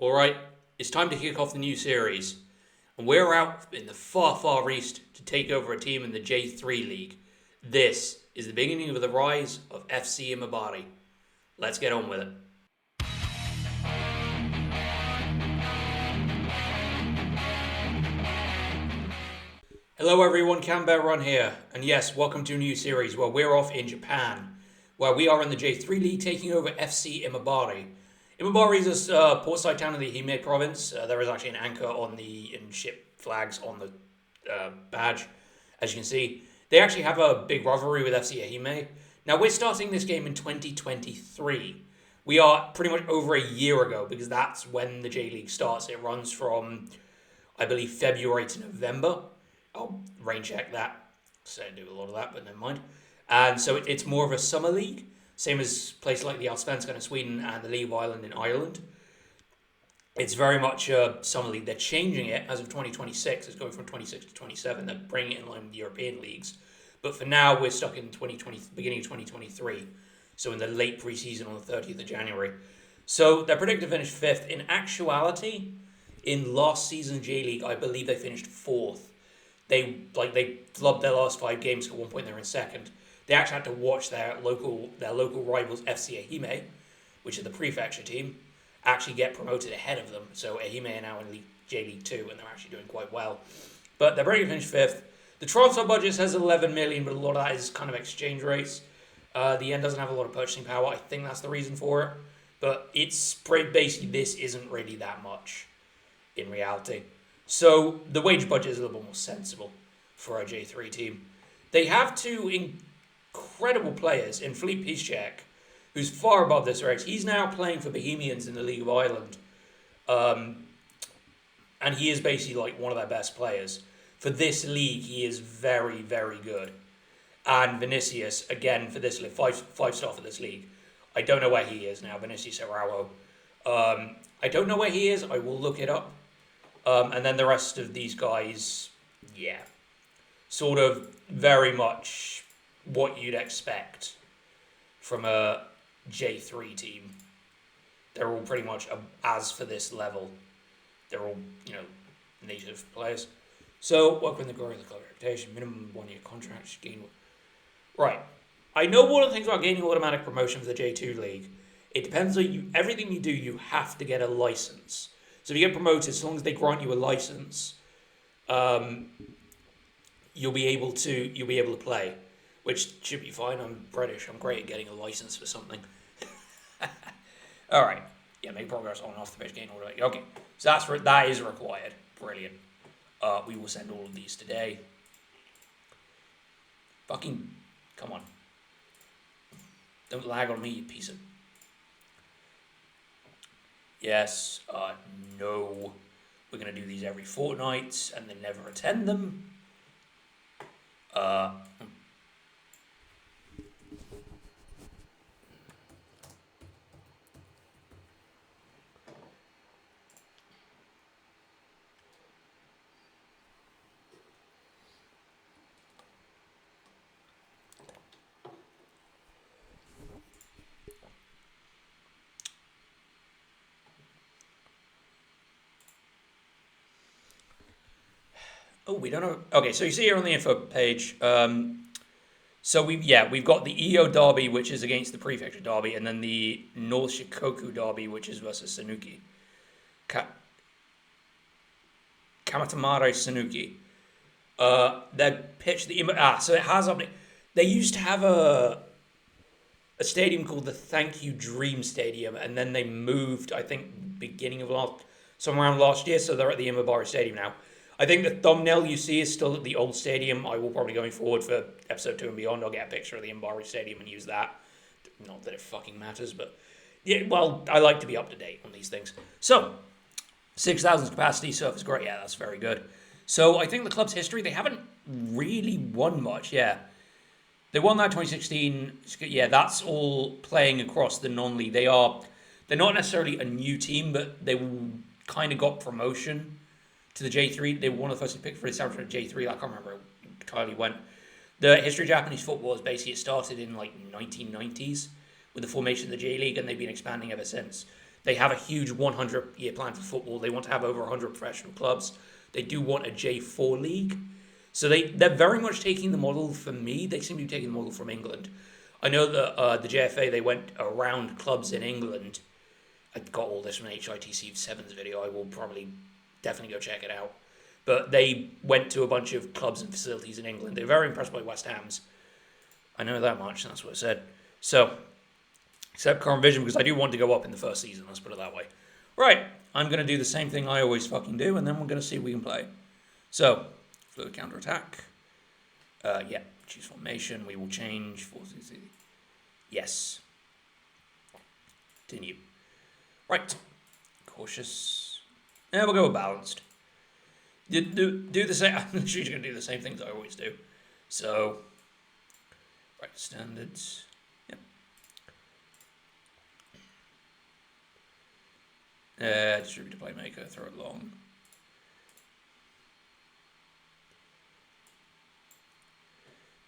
Alright, it's time to kick off the new series. And we're out in the far, far east to take over a team in the J3 League. This is the beginning of the rise of FC Imabari. Let's get on with it. Hello everyone, Canberra Run here. And yes, welcome to a new series where we're off in Japan, where we are in the J3 League taking over FC Imabari. Imabari is a portside town in the Ehime province. There is actually an anchor on the ship flags on the badge, as you can see. They actually have a big rivalry with FC Ehime. Now, we're starting this game in 2023. We are pretty much over a year ago, because that's when the J-League starts. It runs from, I believe, February to November. I'll rain check that. So I do a lot of that, but never mind. And so it's more of a summer league. Same as places like the Allsvenskan in Sweden and the League of Ireland in Ireland. It's very much a summer league. They're changing it as of 2026. It's going from 26 to 27. They're bringing it in line with the European leagues. But for now, we're stuck in beginning of 2023. So in the late preseason on the 30th of January. So they're predicted to finish 5th. In actuality, in last season's J-League, I believe they finished 4th. They flubbed their last 5 games. At one point, they were in 2nd. They actually had to watch their local rivals, FC Ehime, which is the prefecture team, actually get promoted ahead of them. So Ehime are now in J-League 2, and they're actually doing quite well. But they're bringing finished 5th. The transfer budget says 11 million, but a lot of that is kind of exchange rates. The yen doesn't have a lot of purchasing power. I think that's the reason for it. But it's basically, this isn't really that much in reality. So the wage budget is a little bit more sensible for a J3 team. They have two incredible players in Philippe Piszczek, who's far above this ranks. He's now playing for Bohemians in the League of Ireland. And he is basically like one of their best players. For this league, he is very, very good. And Vinicius, again, for this league, five-star for this league. I don't know where he is now, Vinicius Araujo. I don't know where he is. I will look it up. And then the rest of these guys, yeah, sort of very much what you'd expect from a J3 team. They're all pretty much, as for this level, they're all, native players. So, welcome to the glory of the club reputation, minimum 1-year contract, gain. Right. I know one of the things about gaining automatic promotion for the J2 League. It depends on you. Everything you do, you have to get a license. So if you get promoted, as long as they grant you a license, you'll be able to play, which should be fine. I'm British. I'm great at getting a license for something. All right. Yeah, make progress on and off the pitch, gain order. Okay, so that is required. Brilliant. We will send all of these today. Fucking, come on. Don't lag on me, you piece of... Yes, no. We're going to do these every fortnight and then never attend them. Oh, we don't know. Okay, so you see here on the info page. So we've got the EO derby, which is against the Prefecture derby, and then the North Shikoku derby, which is versus Sanuki. Kamatamare Sanuki. Their pitch, so it has updated. They used to have a stadium called the Thank You Dream Stadium, and then they moved, I think, beginning of somewhere around last year, so they're at the Imabari Stadium now. I think the thumbnail you see is still at the old stadium. I will probably, going forward for episode 2 and beyond, I'll get a picture of the Imabari Stadium and use that. Not that it fucking matters, but yeah, well, I like to be up to date on these things. So, 6,000 capacity, surface great. Yeah, that's very good. So, I think the club's history, they haven't really won much, yeah. They won that 2016. Yeah, that's all playing across the non-league. They're not necessarily a new team, but they kind of got promotion to the J3. They were one of the first to pick for the establishment of J3. I can't remember entirely when. The history of Japanese football is basically, it started in like 1990s with the formation of the J-League, and they've been expanding ever since. They have a huge 100-year plan for football. They want to have over 100 professional clubs. They do want a J4 league. So they're very much taking the model from me. They seem to be taking the model from England. I know that the JFA, they went around clubs in England. I got all this from an HITC7's video. I will probably definitely go check it out. But they went to a bunch of clubs and facilities in England. They're very impressed by West Ham's. I know that much. That's what I said. So, except current vision, because I do want to go up in the first season. Let's put it that way. Right. I'm going to do the same thing I always fucking do, and then we're going to see if we can play. So, fluid counter-attack. Yeah. Choose formation. We will change. Yes. Continue. Right. Cautious. Yeah, we'll go with balanced. Do the same. I'm literally going to do the same things I always do. So, right, standards. Yep. Distributor playmaker. Throw it long.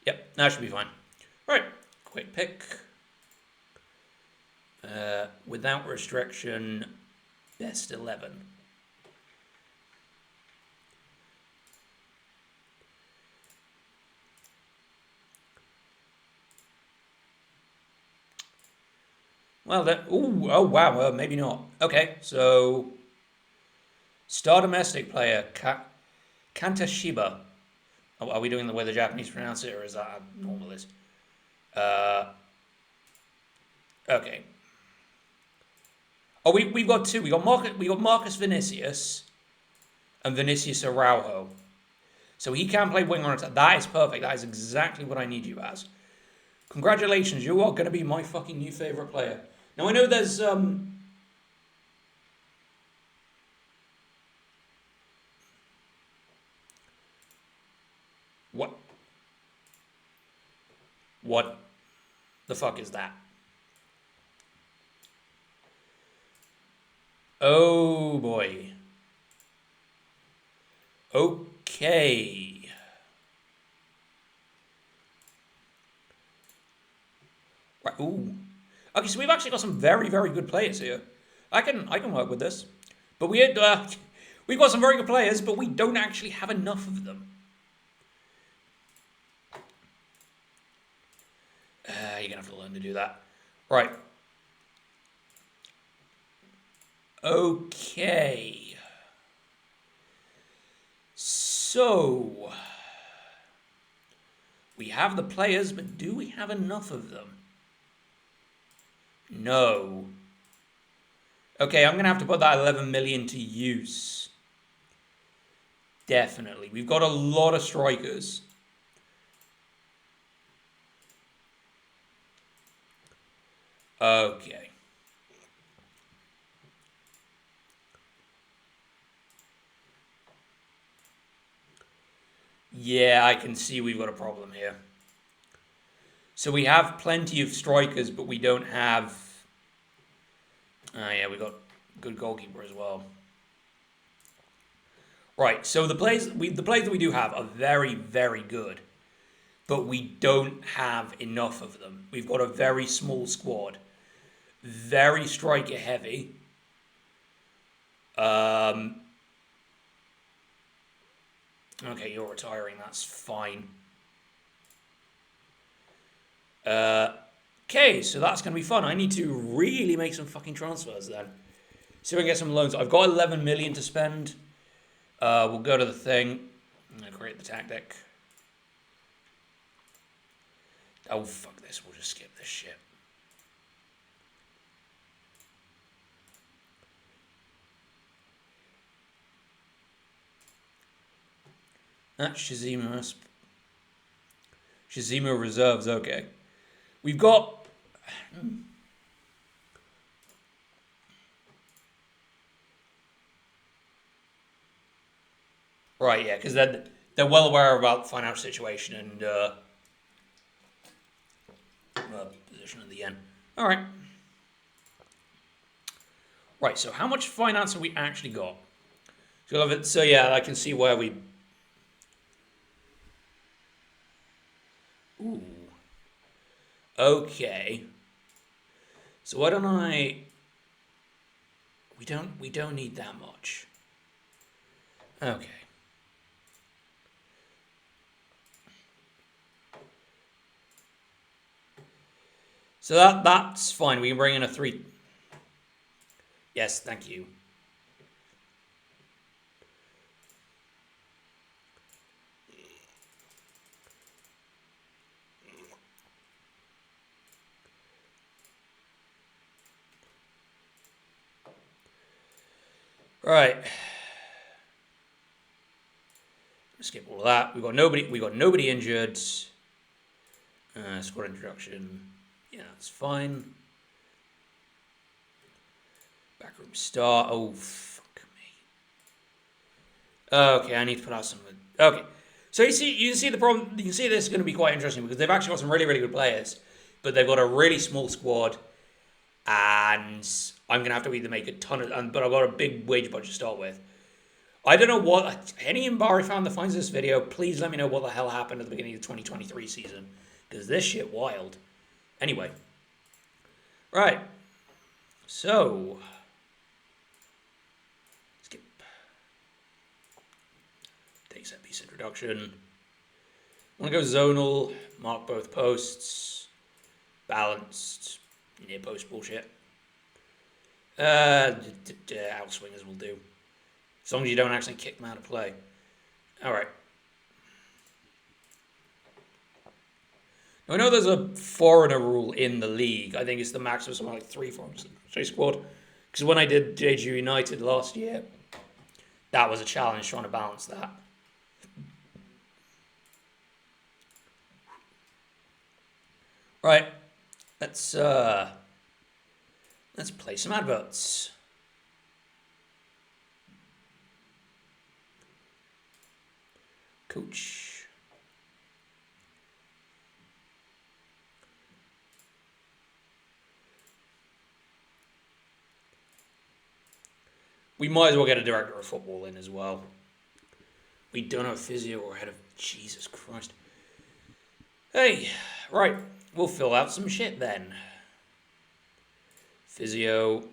Yep, that should be fine. Right, quick pick. Without restriction, best 11. Well, oh wow, maybe not. Okay, so star domestic player Kantashiba. Oh, are we doing the way the Japanese pronounce it, or is that normal? Okay. Oh, we've got two. We got Marcus Vinicius and Vinicius Araujo. So he can play winger on attack. That is perfect. That is exactly what I need you as. Congratulations, you are going to be my fucking new favorite player. Now I know there's What the fuck is that? Oh boy. Okay. Right. Ooh. Okay, so we've actually got some very, very good players here. I can work with this. But we've got some very good players, but we don't actually have enough of them. You're gonna have to learn to do that. Right. Okay. So we have the players, but do we have enough of them? No. Okay, I'm going to have to put that 11 million to use. Definitely. We've got a lot of strikers. Okay. Yeah, I can see we've got a problem here. So we have plenty of strikers, but we don't have... yeah, we got good goalkeeper as well. Right, so the players that we do have are very, very good, but we don't have enough of them. We've got a very small squad, very striker heavy. Okay, you're retiring. That's fine. Okay, so that's going to be fun. I need to really make some fucking transfers then. See if I can get some loans. I've got 11 million to spend. We'll go to the thing. I'm going to create the tactic. Oh, fuck this. We'll just skip this shit. That's Shizima. Shizima reserves, okay. We've got... Right, yeah, because they're well aware about the financial situation and position at the end. All right. Right, so how much finance have we actually got? So yeah, I can see where we... Ooh. Okay. So why don't I... We don't need that much. Okay. So that's fine. We can bring in a 3. Yes, thank you. Right. Skip all of that. We got nobody injured. Squad introduction. Yeah, that's fine. Backroom start. Oh, fuck me. Okay, I need to put out some. Okay. So you can see the problem. You can see this is going to be quite interesting because they've actually got some really, really good players, but they've got a really small squad, and I'm going to have to either make a ton of. But I've got a big wage budget to start with. I don't know what. Any Imabari fan that finds this video, please let me know what the hell happened at the beginning of the 2023 season, because this shit wild. Anyway. Right. So. Skip. Take set piece introduction. Want to go zonal. Mark both posts. Balanced. Near post bullshit. Outswingers will do. As long as you don't actually kick them out of play. Alright. I know there's a foreigner rule in the league. I think it's the max of something like 3 foreigners in the squad. Because when I did JG United last year, that was a challenge trying to balance that. Right. Let's play some adverts. Coach. We might as well get a director of football in as well. We don't have physio or head of... Jesus Christ. Hey, right. We'll fill out some shit then. Physio.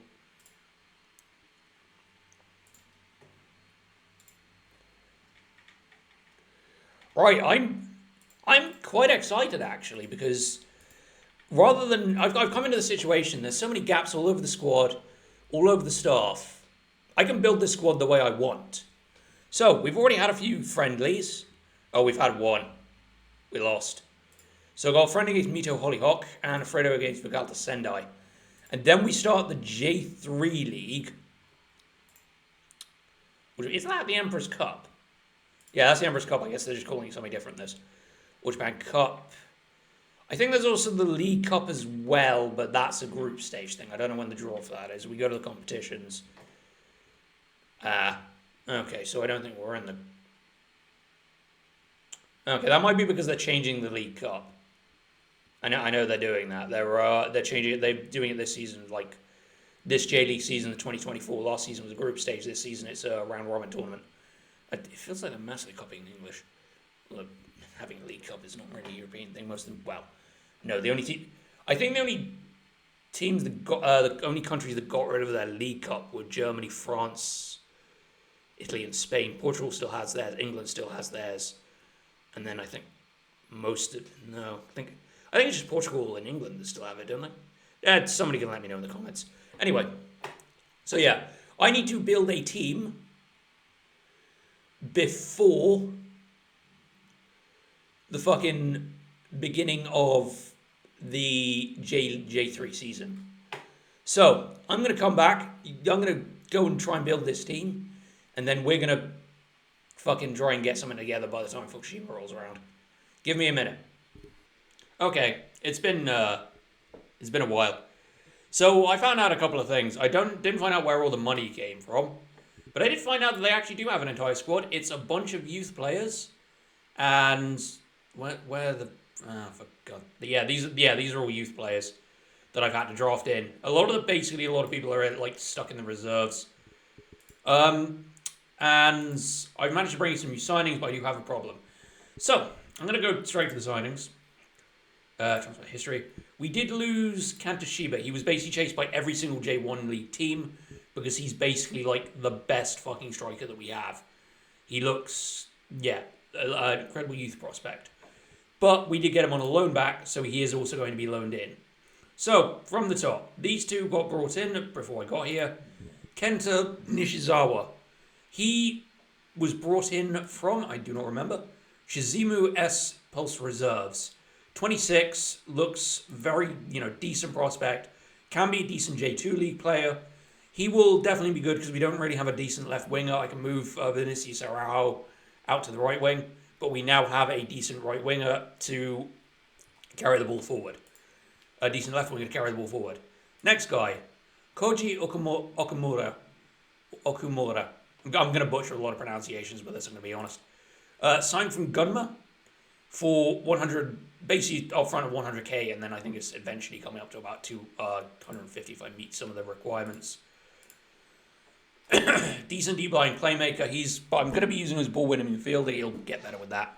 Right, I'm quite excited actually because rather than I've come into the situation, there's so many gaps all over the squad, all over the staff. I can build this squad the way I want. So we've already had a few friendlies. Oh, we've had one. We lost. So I got a friendly against Mito Hollyhock and a Fredo against Vigalta Sendai. And then we start the J3 League. Isn't that the Emperor's Cup? Yeah, that's the Emperor's Cup. I guess they're just calling it something different, this. Japan Cup. I think there's also the League Cup as well, but that's a group stage thing. I don't know when the draw for that is. We go to the competitions. Okay, so I don't think we're in the... Okay, that might be because they're changing the League Cup. I know they're doing that. They're changing it. They're doing it this season, like this J League season, the 2024. Last season was a group stage. This season it's a round robin tournament. It feels like they're massively copying English. Look, having a League Cup is not really a European thing. Most of them, well, no. I think the only teams that got the only countries that got rid of their League Cup were Germany, France, Italy, and Spain. Portugal still has theirs. England still has theirs, and then I think I think it's just Portugal and England that still have it, don't they? Yeah, somebody can let me know in the comments. Anyway, so yeah, I need to build a team before the fucking beginning of the J3 season. So, I'm going to come back. I'm going to go and try and build this team. And then we're going to fucking try and get something together by the time Fukushima rolls around. Give me a minute. Okay, it's been a while. So I found out a couple of things. I didn't find out where all the money came from, but I did find out that they actually do have an entire squad. It's a bunch of youth players, and where the for God, these are all youth players that I've had to draft in. A lot of people are like stuck in the reserves. And I've managed to bring in some new signings, but I do have a problem. So I'm gonna go straight to the signings. Transfer history. We did lose Kantoshiba. He was basically chased by every single J1 League team because he's basically like the best fucking striker that we have. He looks, an incredible youth prospect. But we did get him on a loan back, so he is also going to be loaned in. So, from the top, these two got brought in before I got here. Kenta Nishizawa. He was brought in from, I do not remember, Shizumu S Pulse Reserves. 26, looks very, decent prospect. Can be a decent J2 League player. He will definitely be good because we don't really have a decent left winger. I can move Vinicius Araujo out to the right wing, but we now have a decent right winger to carry the ball forward. A decent left winger to carry the ball forward. Next guy, Koji Okumura. I'm going to butcher a lot of pronunciations with this, I'm going to be honest. Signed from Gunma for 100, basically up front of 100k, and then I think it's eventually coming up to about 250 if I meet some of the requirements. Decent deep line playmaker. But I'm going to be using his ball winning midfielder. He'll get better with that.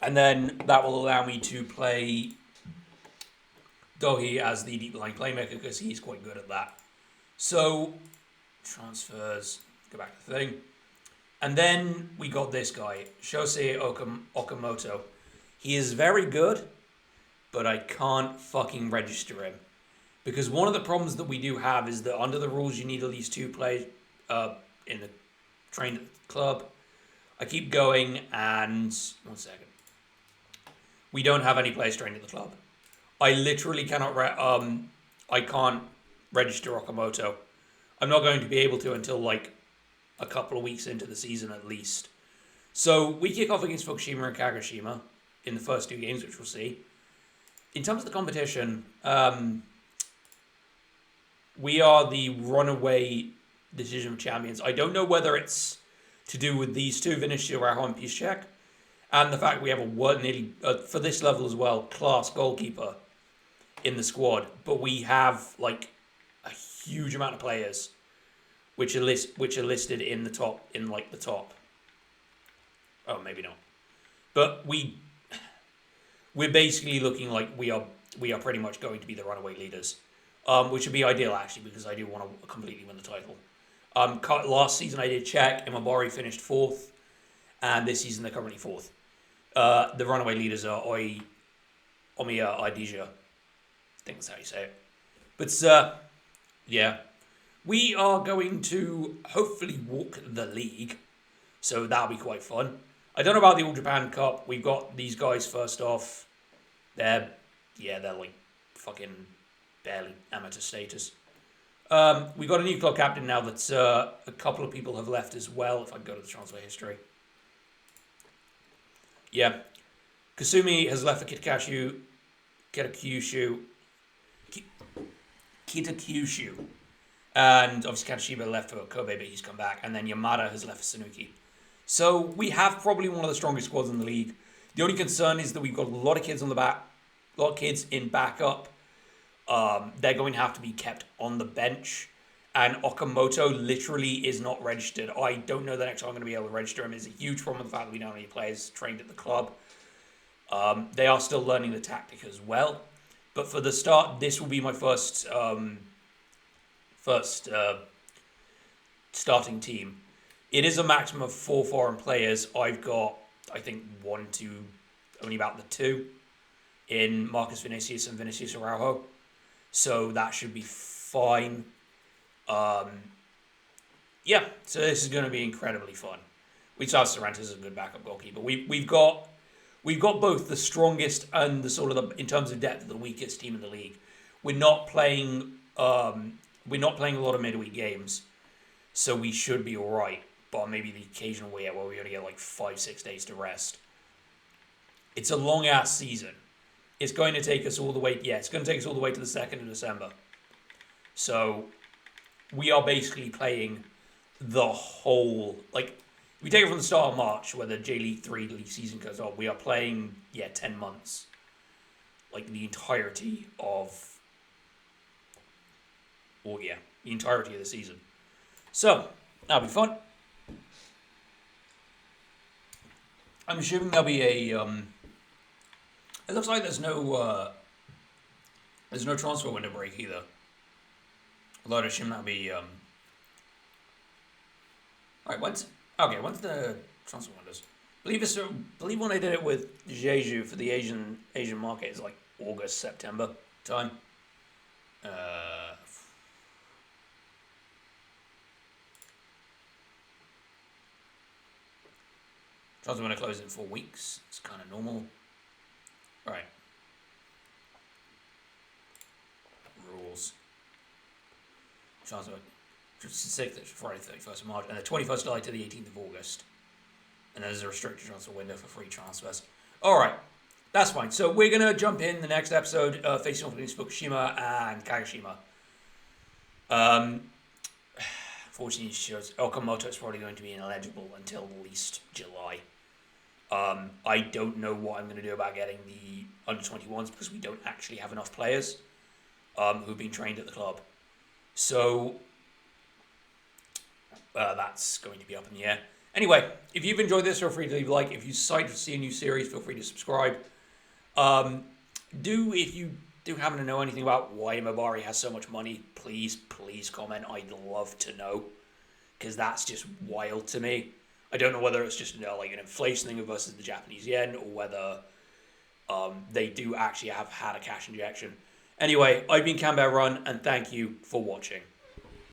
And then that will allow me to play Dohi as the deep line playmaker because he's quite good at that. So, transfers, go back to the thing. And then we got this guy, Shosei Okamoto. He is very good, but I can't fucking register him. Because one of the problems that we do have is that under the rules you need at least 2 players trained at the club. I keep going and... one second. We don't have any players trained at the club. I literally cannot... I can't register Okamoto. I'm not going to be able to until like a couple of weeks into the season at least. So we kick off against Fukushima and Kagoshima in the first 2 games, which we'll see. In terms of the competition, we are the runaway Division champions. I don't know whether it's to do with these two, Vinicius Araujo and Piszczek, and the fact we have a nearly, for this level as well, class goalkeeper in the squad. But we have like a huge amount of players which are listed in the top, the top. Oh, maybe not. But we're basically looking like we are pretty much going to be the runaway leaders, which would be ideal actually because I do want to completely win the title. Last season I did check, Imabari finished 4th, and this season they're currently 4th. The runaway leaders are Omiya Idija. I think that's how you say it. But yeah, we are going to hopefully walk the league, so that'll be quite fun. I don't know about the All Japan Cup. We've got these guys first off. They're like fucking barely amateur status. We got a new club captain now that a couple of people have left as well, if I go to the transfer history. Yeah. Kasumi has left for Kitakyushu. And obviously Katsushima left for Kobe, but he's come back. And then Yamada has left for Sanuki. So we have probably one of the strongest squads in the league. The only concern is that we've got a lot of kids on the back, a lot of kids in backup. They're going to have to be kept on the bench. And Okamoto literally is not registered. I don't know the next time I'm going to be able to register him. It's a huge problem with the fact that we don't have any players trained at the club. They are still learning the tactic as well. But for the start, this will be my first starting team. It is a maximum of 4 foreign players. I've got, I think, 1, 2, only about the 2 in Marcus Vinicius and Vinicius Araujo. So that should be fine. Yeah, so this is going to be incredibly fun. We saw Sorrento as a good backup goalkeeper. We've got both the strongest and the sort of in terms of depth, the weakest team in the league. We're not playing a lot of midweek games, so we should be all right. But maybe the occasional where we only get like 5-6 days to rest. It's a long ass season. It's going to take us all the way. Yeah, it's going to take us all the way to the 2nd of December. So we are basically playing the whole, like, we take it from the start of March, where the J League 3 league season goes on. We are playing, 10 months. Like, the entirety of the season. So, that'll be fun. I'm assuming there'll be a, it looks like there's no transfer window break either. Although I assume that'll be Alright, when's the transfer windows? Believe when I did it with Jeju for the Asian market is like August, September time. Transfer window closes in 4 weeks. It's kind of normal. Right. Rules. Transfer 6th, Friday 31st of March, and the 21st July to the 18th of August. And there's a restricted transfer window for free transfers. Alright, that's fine. So we're going to jump in the next episode, facing off against Fukushima and Kagoshima. Unfortunately, Okamoto is probably going to be ineligible until at least July. I don't know what I'm going to do about getting the under-21s because we don't actually have enough players who've been trained at the club. So that's going to be up in the air. Anyway, if you've enjoyed this, feel free to leave a like. If you decide to see a new series, feel free to subscribe. If you do happen to know anything about why Imabari has so much money, please comment. I'd love to know, because that's just wild to me. I don't know whether it's just like an inflation thing versus the Japanese yen, or whether they do actually have had a cash injection. Anyway, I've been Canberra Run, and thank you for watching.